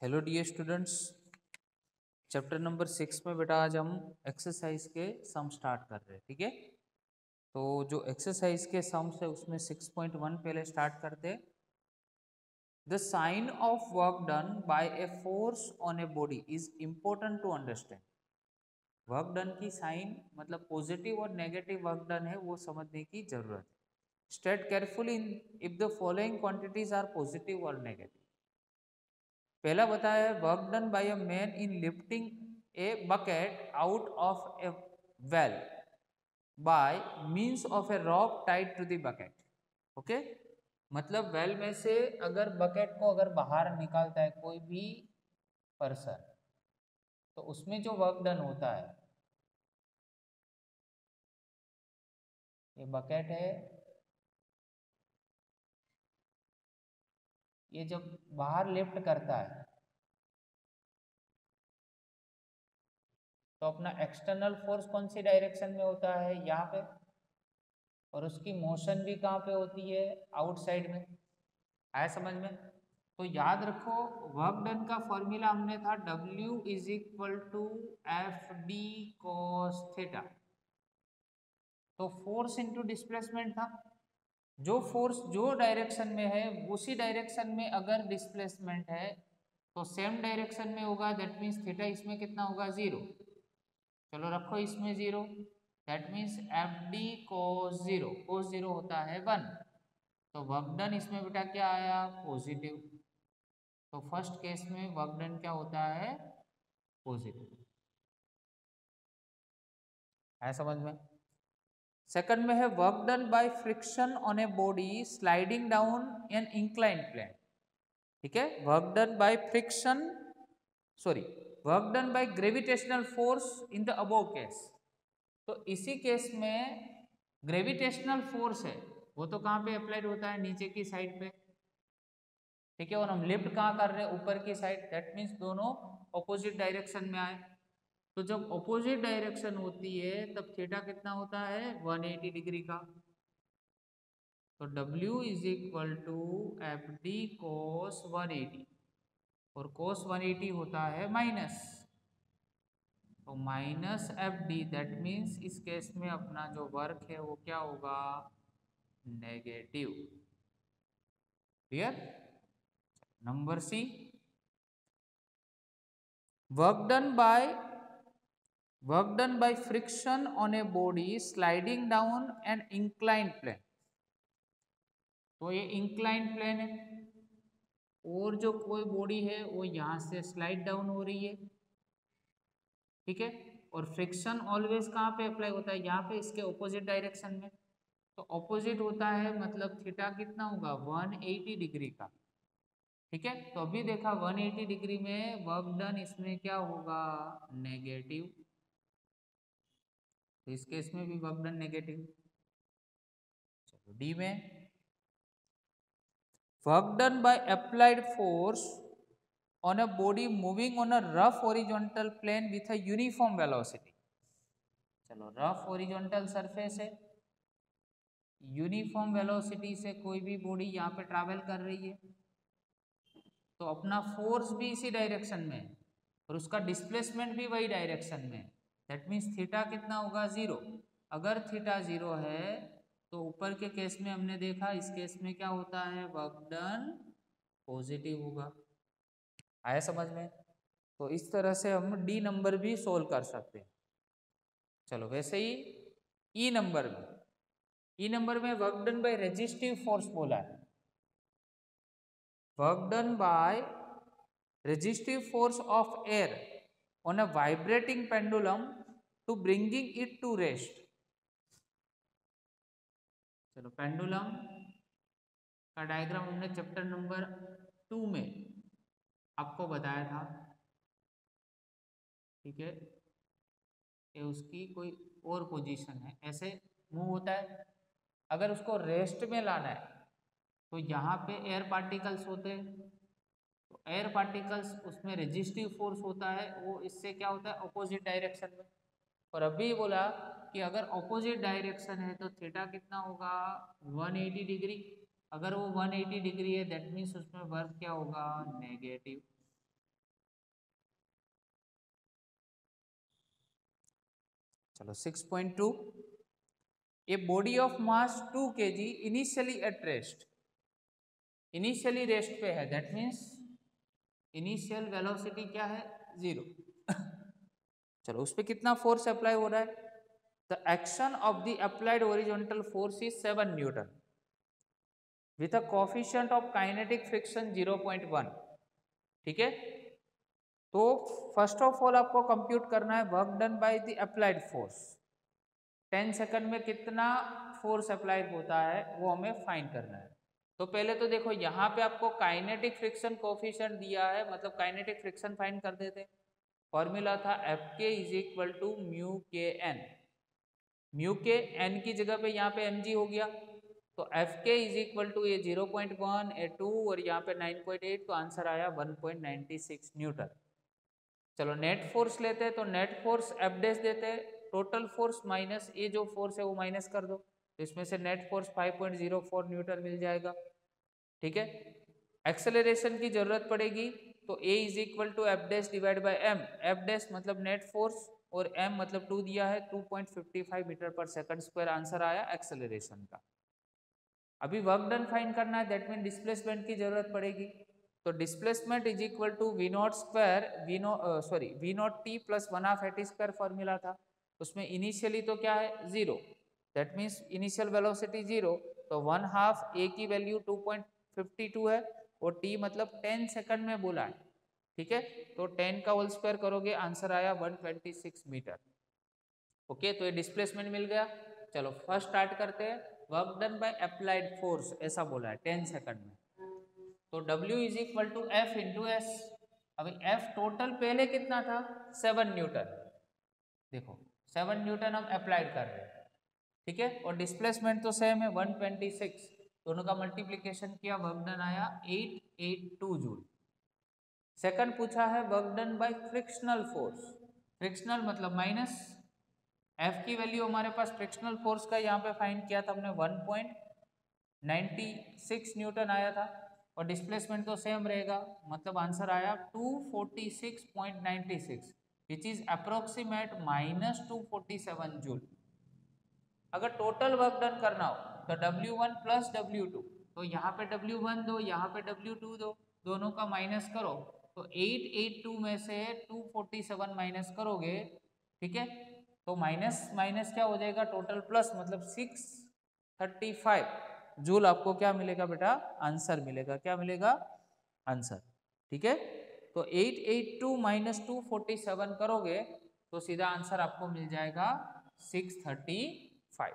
Hello dear students, chapter number 6 में बेटा आज हम एक्सरसाइज के सम स्टार्ट कर रहे हैं। ठीक है, तो जो एक्सरसाइज के सम्स है उसमें 6.1 पहले स्टार्ट करते हैं। The sign of work done by a force on a body is important to understand. Work done की साइन मतलब पॉजिटिव और नेगेटिव वर्क डन है वो समझने की जरूरत है। State carefully if the following quantities are positive और नेगेटिव। पहला बताया work done by a man in lifting a bucket out of a well by means of a rock tied to the bucket. Okay, मतलब well में से अगर bucket को अगर बाहर निकालता है कोई भी पर्सन, तो उसमें जो वर्क डन होता है, ये बकेट है, ये जब बाहर लिफ्ट करता है तो अपना एक्सटर्नल फोर्स कौन सी डायरेक्शन में होता है, यहाँ पे, और उसकी मोशन भी कहाँ पे होती है, आउटसाइड में। आया समझ में? तो याद रखो वर्क डन का फॉर्मूला हमने था W is equal to F D cos theta. तो फोर्स इंटू डिस्प्लेसमेंट था। जो फोर्स जो डायरेक्शन में है उसी डायरेक्शन में अगर डिस्प्लेसमेंट है तो सेम डायरेक्शन में होगा, दैट मीन्स थीटा इसमें कितना होगा, 0। चलो रखो इसमें 0, दैट मीन्स एफ डी कोस 0, कोस 0 होता है 1। तो वर्क डन इसमें बेटा क्या आया, पॉजिटिव। तो फर्स्ट केस में वर्क डन क्या होता है, पॉजिटिव। है समझ में? सेकंड में है work done by friction on a body sliding down an incline plane. ठीक है, work done by friction, sorry, work done by gravitational force in the above case. तो इसी केस में ग्रेविटेशनल फोर्स है वो तो कहाँ पे अप्लाइड होता है, नीचे की साइड पे। ठीक है, और हम लिफ्ट कहाँ कर रहे हैं, ऊपर की साइड, दैट मीन्स दोनों ऑपोजिट डायरेक्शन में आए। तो जब ऑपोजिट डायरेक्शन होती है तब थीटा कितना होता है, 180 डिग्री का। तो W is equal to F D cos 180, और कोस 180 होता है माइनस, तो minus F D, that means इस केस में अपना जो वर्क है वो क्या होगा, negative. Clear? Number C, work done by friction on a body sliding down an incline plane. तो ये इंक्लाइन प्लेन है और जो कोई बॉडी है वो यहाँ से स्लाइड डाउन हो रही है। ठीक है, और फ्रिक्शन ऑलवेज कहाँ पे अप्लाई होता है, यहाँ पे, इसके ऑपोजिट डायरेक्शन में। तो ऑपोजिट होता है मतलब थीटा कितना होगा, 180 डिग्री का। ठीक है, तो अभी देखा 180 डिग्री में वर्क डन इसमें क्या होगा, नेगेटिव। तो इस केस में भी वर्क डन नेगेटिव। चलो डी में, work done by applied force on a body moving on a rough horizontal plane with a uniform velocity। चलो रफ हॉरिजॉन्टल सरफेस है, यूनिफॉर्म वेलोसिटी से कोई भी बॉडी यहाँ पे ट्रैवल कर रही है, तो अपना फोर्स भी इसी डायरेक्शन में है और उसका डिस्प्लेसमेंट भी वही डायरेक्शन में है। दैट मीन्स थीटा कितना होगा, 0। अगर थीटा 0 है तो ऊपर के केस में हमने देखा, इस केस में क्या होता है, वर्क डन पॉजिटिव होगा। आया समझ में? तो इस तरह से हम डी नंबर भी सोल्व कर सकते हैं। चलो वैसे ही ई नंबर में work done by resistive force बोला है। Work done by resistive force of air on a vibrating pendulum to bringing it to rest. चलो पेंडुलम का डायग्राम हमने चैप्टर नंबर 2 में आपको बताया था। ठीक है, कि उसकी कोई और पोजीशन है, ऐसे मूव होता है। अगर उसको रेस्ट में लाना है तो यहाँ पे एयर पार्टिकल्स होते हैं, तो एयर पार्टिकल्स उसमें रेजिस्टिव फोर्स होता है, वो इससे क्या होता है, अपोजिट डायरेक्शन में। और अभी बोला कि अगर अपोजिट डायरेक्शन है तो थीटा कितना होगा, 180 डिग्री। अगर वो 180 डिग्री है दैट मीन्स उसमें वर्क क्या होगा, नेगेटिव। चलो 6.2, a body of mass 2 kg initially at rest, initially rest पे है, दैट मीन्स इनिशियल वेलोसिटी क्या है 0। चलो उस पर कितना फोर्स अप्लाई हो रहा है, the action of the applied horizontal force is 7 Newton with a coefficient of kinetic friction 0.1। ठीक है, तो फर्स्ट ऑफ ऑल आपको कंप्यूट करना है work done by the applied force, 10 second में कितना फोर्स अप्लाई होता है वो हमें फाइंड करना है। तो पहले तो देखो यहाँ पे आपको काइनेटिक फ्रिक्शन कोफिशिएंट दिया है, मतलब काइनेटिक फ्रिक्शन फाइंड कर देते। फॉर्मूला था एफ के इज इक्वल टू म्यू के एन, म्यू के एन की जगह पे यहाँ पे एम जी हो गया, तो एफ के इज इक्वल टू ये 0.1 ए 2 और यहाँ पे 9.8, तो आंसर आया 1.96 न्यूटन। चलो नेट फोर्स लेते हैं, तो नेट फोर्स एफ डैश देते हैं, टोटल फोर्स माइनस ये जो फोर्स है वो माइनस कर दो, तो इसमें से नेट फोर्स 5.04 न्यूटन मिल जाएगा। ठीक है, एक्सेलरेशन की जरूरत पड़ेगी, तो a is equal to F dash divide by M, F dash मतलब नेट फोर्स और एम मतलब 2 दिया है, 2.55 metre per second square answer आया एक्सेलरेशन का। अभी वर्क डन फाइंड करना है, दैट मीन डिस्प्लेसमेंट की जरूरत पड़ेगी, तो displacement is equal to V naught square V naught T plus 1/2 at square formula था, उसमें इनिशियली तो क्या है 0, दैट मीन्स इनिशियल वेलोसिटी 0, तो 1/2 ए की वैल्यू 2.52 है और टी मतलब 10 सेकंड में बोला है। ठीक है, तो 10 का होल स्क्वायर करोगे आंसर आया 126 मीटर। ओके, तो ये डिस्प्लेसमेंट मिल गया। चलो फर्स्ट स्टार्ट करते हैं, work done by applied force ऐसा बोला है 10 सेकंड में, तो W is equal to F into S. अभी एफ टोटल पहले कितना था 7 न्यूटन, देखो 7 न्यूटन हम अप्लाइड कर रहे हैं। ठीक है, और डिस्प्लेसमेंट तो सेम है 126, दोनों का मल्टीप्लीकेशन किया, वर्क डन आया 882 जूल। सेकंड पूछा है work done bye frictional force, frictional मतलब माइनस, एफ की वैल्यू हमारे पास फ्रिक्शनल फोर्स का यहाँ पे फाइंड किया था हमने 1.96 न्यूटन आया था, और डिस्प्लेसमेंट तो सेम रहेगा, मतलब आंसर आया 246.96 विच इज अप्रोक्सीमेट -247 जूल। अगर टोटल वर्क डन करना हो तो W1 प्लस W2, तो यहाँ पे W1 दो, यहाँ पे W2 दो, दोनों का माइनस करो, तो 882 में से 247 माइनस करोगे, ठीक है, तो माइनस माइनस क्या हो जाएगा टोटल प्लस, मतलब 635 जूल आपको क्या मिलेगा बेटा, आंसर मिलेगा, क्या मिलेगा आंसर। ठीक है, तो 882 माइनस 247 करोगे तो सीधा आंसर आपको मिल जाएगा 635।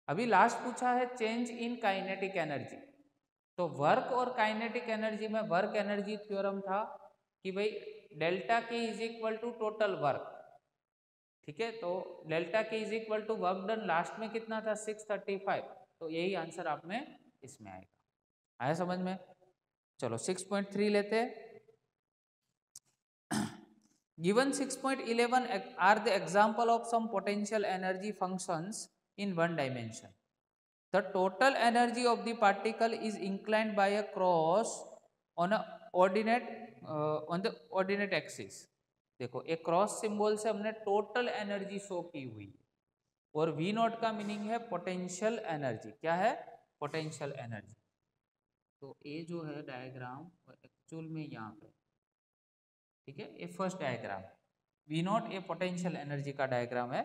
अभी लास्ट पूछा है चेंज इन काइनेटिक एनर्जी, तो वर्क और काइनेटिक एनर्जी में वर्क एनर्जी थ्योरम था कि भाई delta K is equal to total work. ठीक है, तो delta K is equal to work done last में कितना था 635, तो यही आंसर आप में इसमें आएगा। आया समझ में? चलो 6.3 लेते हैं। Given 6.11 are the example of some potential energy functions in one dimension. The total energy of the particle is inclined by a cross on a ordinate on the ordinate axis. देखो एक क्रॉस सिंबल से हमने total energy show की हुई, और V not का meaning है potential energy. क्या है? Potential energy. तो ये जो है डायग्राम एक्चुअल में यहाँ पे, ठीक है, ये फर्स्ट डायग्राम V नॉट ये पोटेंशियल एनर्जी का डायग्राम है।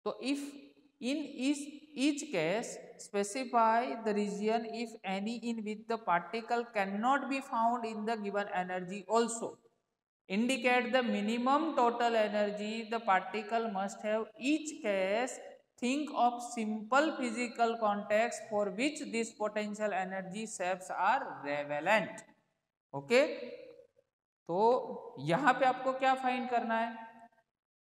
तो if in each case specify the region if any in which the particle cannot be found in the given energy also indicate the minimum total energy the particle must have. Each case think of simple physical context for which these potential energy shapes are relevant. okay? तो यहाँ पे आपको क्या find करना है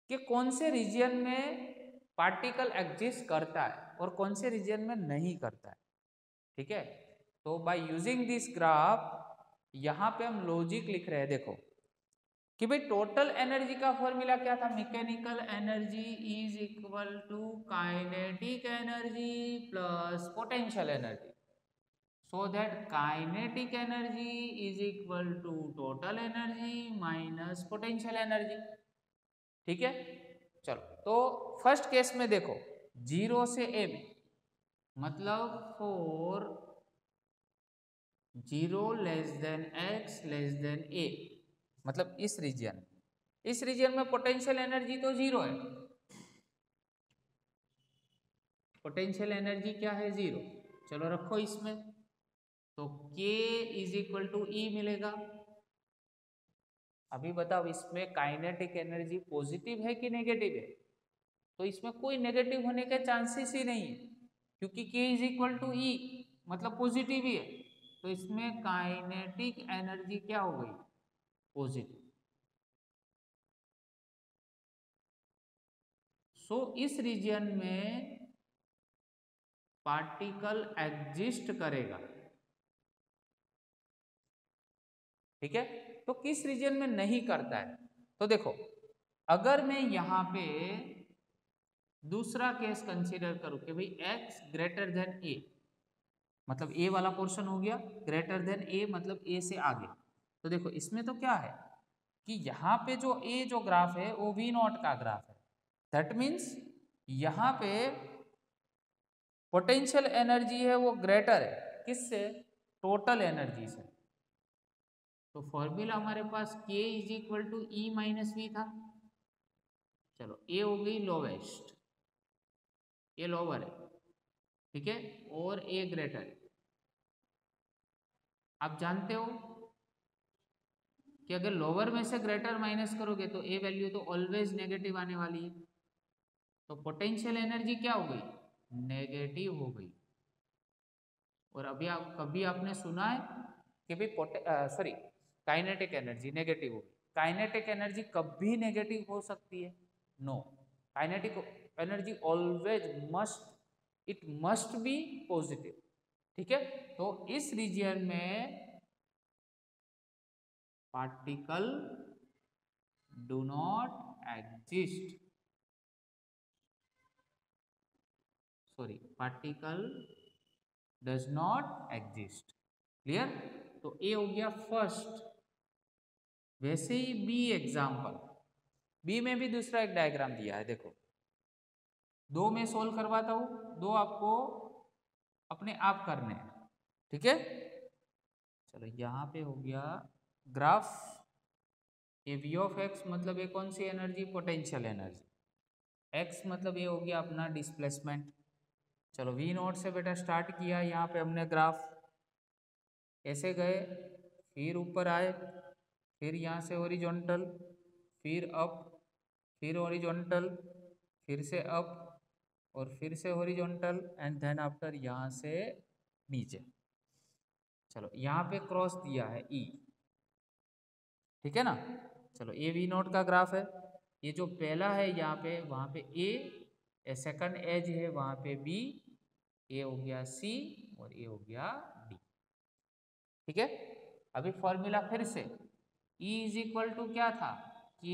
कि कौन से रीजन में पार्टिकल एग्जिस्ट करता है और कौन से रीजन में नहीं करता है। ठीक है, तो बाय यूजिंग दिस ग्राफ यहाँ पे हम लॉजिक लिख रहे हैं। देखो कि भाई टोटल एनर्जी का फॉर्मूला क्या था, mechanical energy is equal to kinetic energy plus potential energy, so that kinetic energy is equal to total energy minus potential energy. ठीक है। चलो तो फर्स्ट केस में देखो 0 से a में, मतलब for 0 less than x less than a, मतलब इस रीजन में पोटेंशियल एनर्जी तो 0 है, पोटेंशियल एनर्जी क्या है 0। चलो रखो इसमें, तो k इज इक्वल टू ई मिलेगा। अभी बताओ इसमें काइनेटिक एनर्जी पॉजिटिव है कि नेगेटिव है? तो इसमें कोई नेगेटिव होने के चांसेस ही नहीं है, क्योंकि k इज इक्वल टू ई मतलब पॉजिटिव ही है। तो इसमें काइनेटिक एनर्जी क्या हो गई? पॉजिटिव। सो इस रीजन में पार्टिकल एग्जिस्ट करेगा, ठीक है। तो किस रीजन में नहीं करता है? तो देखो, अगर मैं यहां पे दूसरा केस कंसीडर करूं कि भाई x ग्रेटर देन a, मतलब a वाला पोर्शन हो गया, ग्रेटर देन a मतलब a से आगे। तो देखो इसमें तो क्या है कि यहाँ पे जो a जो ग्राफ है वो v नॉट का ग्राफ है। दैट मीन्स यहाँ पे पोटेंशियल एनर्जी है वो ग्रेटर है किससे? टोटल एनर्जी से। तो फॉर्मूला हमारे पास k is equal to E minus V था। चलो a हो गई लोवेस्ट, ये लोअर है, ठीक है, और a ग्रेटर है। आप जानते हो कि अगर लोअर में से ग्रेटर माइनस करोगे तो a वैल्यू तो ऑलवेज नेगेटिव आने वाली है। तो पोटेंशियल एनर्जी क्या हो गई? नेगेटिव हो गई। और अभी कभी आपने सुना है कि भाई सॉरी काइनेटिक एनर्जी नेगेटिव हो गई? काइनेटिक एनर्जी कभी नेगेटिव हो सकती है? No, kinetic energy always it must be positive, ठीक है। तो इस रीजन में particle do not exist, sorry particle does not exist. Clear? तो ए हो गया फर्स्ट। वैसे ही बी एग्जाम्पल, बी में भी दूसरा एक डायग्राम दिया है, देखो 2 में सोल्व करवाता हूं, 2 आपको अपने आप करने हैं, ठीक है। चलो यहाँ पे हो गया ग्राफ, ये वी ऑफ एक्स मतलब ये कौन सी एनर्जी? Potential energy. एक्स मतलब ये हो गया अपना डिस्प्लेसमेंट। चलो वी नॉट से बेटा स्टार्ट किया, यहाँ पे हमने ग्राफ ऐसे गए, फिर ऊपर आए, फिर यहाँ से हॉरिजॉन्टल, फिर अप, फिर हॉरिजॉन्टल, फिर से अप, और फिर से हॉरिजॉन्टल, एंड देन आफ्टर यहाँ से नीचे। चलो यहाँ पे क्रॉस दिया है ई, ठीक है ना। चलो ए वी नॉट का ग्राफ है, ये जो पहला है यहाँ पे, वहाँ पे ए, सेकंड एज है वहाँ पे बी, ए हो गया सी और ए हो गया डी, ठीक है। अभी फॉर्मूला फिर से, E इज इक्वल टू क्या था? K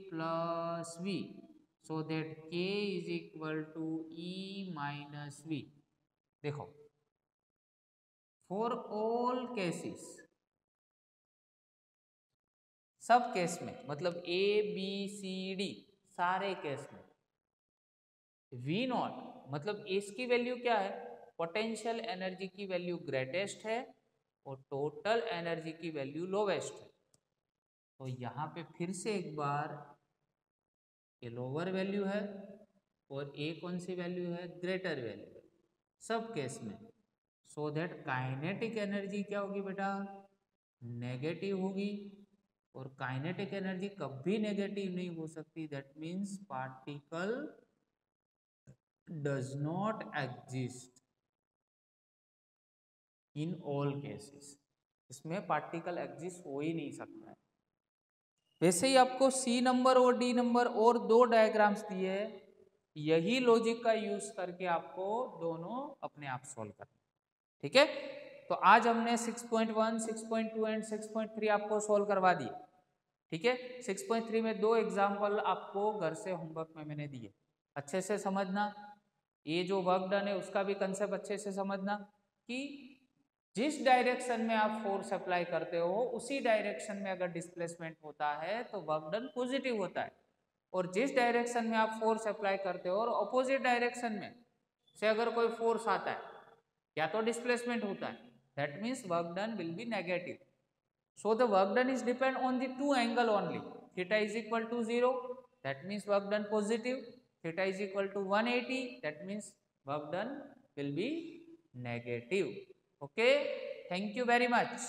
plus V, so that K is equal to E minus V. देखो फॉर ऑल केसेस, सब केस में, मतलब A B C D सारे केस में V नॉट मतलब इसकी वैल्यू क्या है? पोटेंशियल एनर्जी की वैल्यू ग्रेटेस्ट है और टोटल एनर्जी की वैल्यू लोवेस्ट है। तो यहाँ पे फिर से एक बार ये लोअर वैल्यू है और ए कौन सी वैल्यू है? ग्रेटर वैल्यू है सब केस में। सो दैट काइनेटिक एनर्जी क्या होगी बेटा? नेगेटिव होगी, और काइनेटिक एनर्जी कभी नेगेटिव नहीं हो सकती। That means particle does not exist in all cases. इसमें पार्टिकल एग्जिस्ट हो ही नहीं सकता है। वैसे ही आपको सी नंबर और डी नंबर और 2 डायग्राम्स दिए हैं, यही लॉजिक का यूज करके आपको दोनों अपने आप सॉल्व करना, ठीक है। तो आज हमने 6.1, 6.2 एंड 6.3 आपको सॉल्व करवा दिए, ठीक है। 6.3 में 2 एग्जाम्पल आपको घर से होमवर्क में मैंने दिए, अच्छे से समझना। ये जो वर्क डन है उसका भी कंसेप्ट अच्छे से समझना कि जिस डायरेक्शन में आप फोर्स अप्लाई करते हो उसी डायरेक्शन में अगर डिस्प्लेसमेंट होता है तो वर्क डन पॉजिटिव होता है। और जिस डायरेक्शन में आप फोर्स अप्लाई करते हो और अपोजिट डायरेक्शन में से अगर कोई फोर्स आता है या तो डिस्प्लेसमेंट होता है, that means work done will be negative. So the work done is depend on the two angle only. Theta is equal to 0, that means work done positive. Theta is equal to 180, that means work done will be negative. Okay, thank you very much.